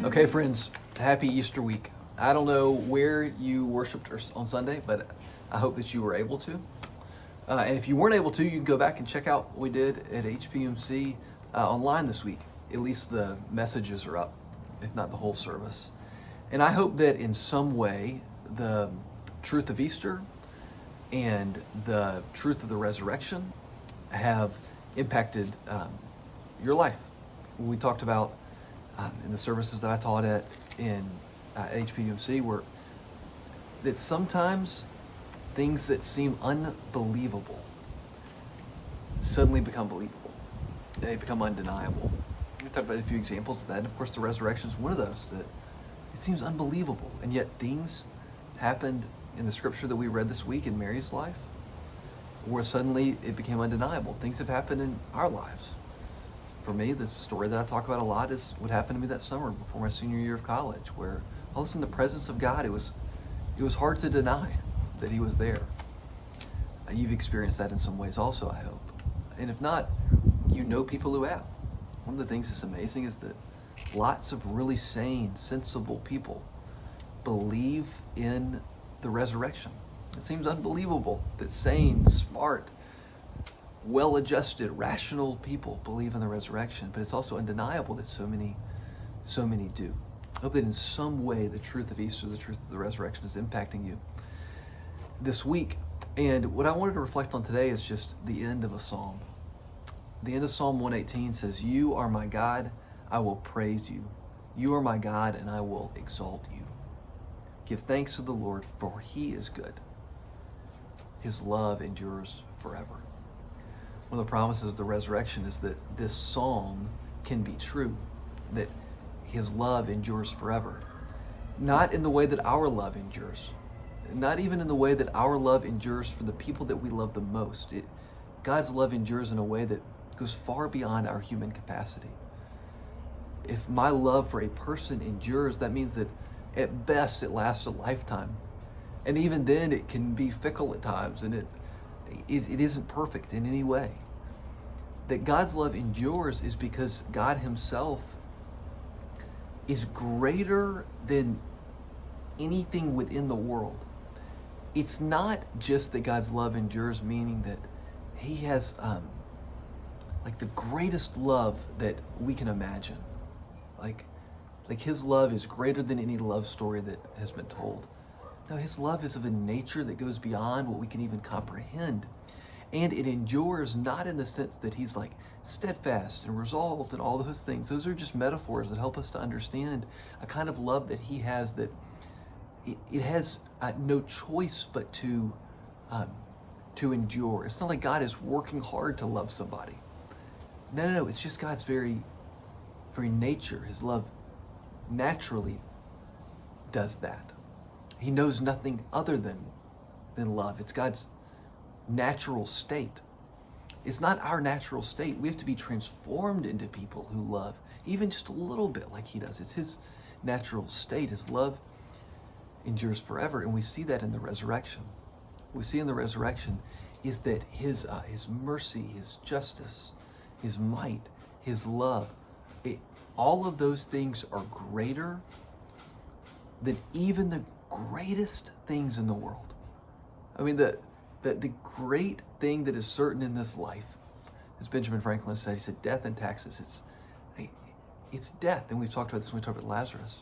Okay, friends, happy Easter week. I don't know where you worshiped on Sunday, but I hope that you were able to. And if you weren't able to, you can go back and check out what we did at HPMC online this week. At least the messages are up, if not the whole service. And I hope that in some way, the truth of Easter and the truth of the resurrection have impacted your life. We talked about in the services that I taught at in HPMC were that sometimes things that seem unbelievable suddenly become believable. They become undeniable. We talked about a few examples of that, and of course the resurrection is one of those that it seems unbelievable, and yet things happened in the scripture that we read this week in Mary's life where suddenly it became undeniable. Things have happened in our lives. For me, the story that I talk about a lot is what happened to me that summer before my senior year of college, where all of a sudden the presence of God, it was hard to deny that He was there. You've experienced that in some ways also, I hope. And if not, you know people who have. One of the things that's amazing is that lots of really sane, sensible people believe in the resurrection. It seems unbelievable that sane, smart, well-adjusted, rational people believe in the resurrection, but it's also undeniable that so many do. I hope that in some way the truth of Easter, the truth of the resurrection is impacting you this week. And what I wanted to reflect on today is just the end of a psalm. The end of Psalm 118 says, "You are my God, I will praise you. You are my God, and I will exalt you. Give thanks to the Lord, for He is good. His love endures forever." One of the promises of the resurrection is that this psalm can be true, that His love endures forever. Not in the way that our love endures, not even in the way that our love endures for the people that we love the most. God's love endures in a way that goes far beyond our human capacity. If my love for a person endures, that means that at best it lasts a lifetime. And even then it can be fickle at times, and it isn't perfect in any way. That God's love endures is because God Himself is greater than anything within the world. It's not just that God's love endures, meaning that He has like the greatest love that we can imagine. Like His love is greater than any love story that has been told. No, His love is of a nature that goes beyond what we can even comprehend. And it endures not in the sense that He's like steadfast and resolved and all those things. Those are just metaphors that help us to understand a kind of love that He has, that it has no choice but to endure. It's not like God is working hard to love somebody. No. It's just God's very nature. His love naturally does that. He knows nothing other than love. It's God's natural state. It's not our natural state. We have to be transformed into people who love, even just a little bit like He does. It's His natural state. His love endures forever, and we see that in the resurrection. What we see in the resurrection is that His mercy, His justice, His might, His love, all of those things are greater than even the greatest things in the world. I mean, the great thing that is certain in this life, as Benjamin Franklin said, he said, death and taxes, it's death. And we've talked about this when we talked about Lazarus,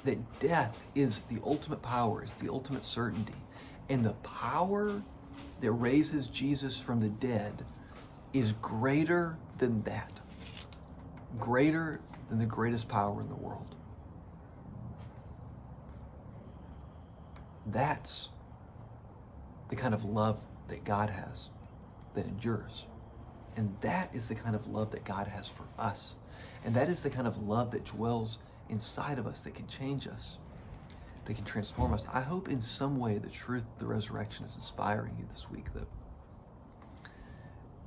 that death is the ultimate power, it's the ultimate certainty. And the power that raises Jesus from the dead is greater than that, greater than the greatest power in the world. That's the kind of love that God has that endures. And that is the kind of love that God has for us. And that is the kind of love that dwells inside of us, that can change us, that can transform us. I hope in some way the truth of the resurrection is inspiring you this week, that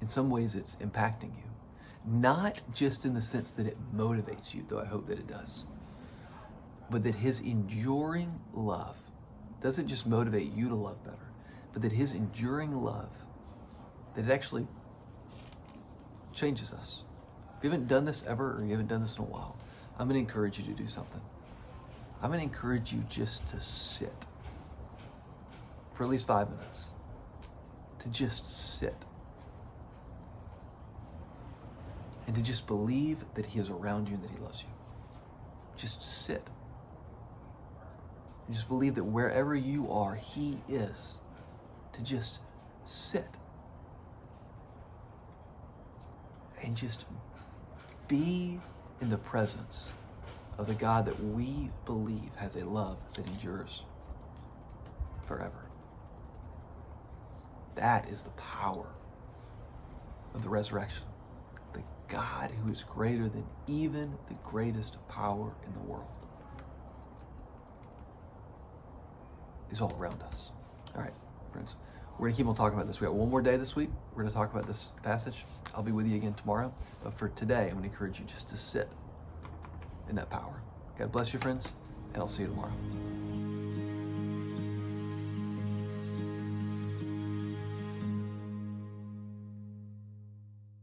in some ways it's impacting you. Not just in the sense that it motivates you, though I hope that it does, but that His enduring love doesn't just motivate you to love better, but that His enduring love, that it actually changes us. If you haven't done this ever, or you haven't done this in a while, I'm going to encourage you to do something. I'm going to encourage you just to sit for at least 5 minutes. To just sit. And to just believe that he is around you and that he loves you. Just sit. And just believe that wherever you are, he is. To just sit. And just be in the presence of the God that we believe has a love that endures forever. That is the power of the resurrection. The God who is greater than even the greatest power in the world is all around us. All right, friends, we're going to keep on talking about this. We got one more day this week. We're going to talk about this passage. I'll be with you again tomorrow. But for today, I'm going to encourage you just to sit in that power. God bless you, friends, and I'll see you tomorrow.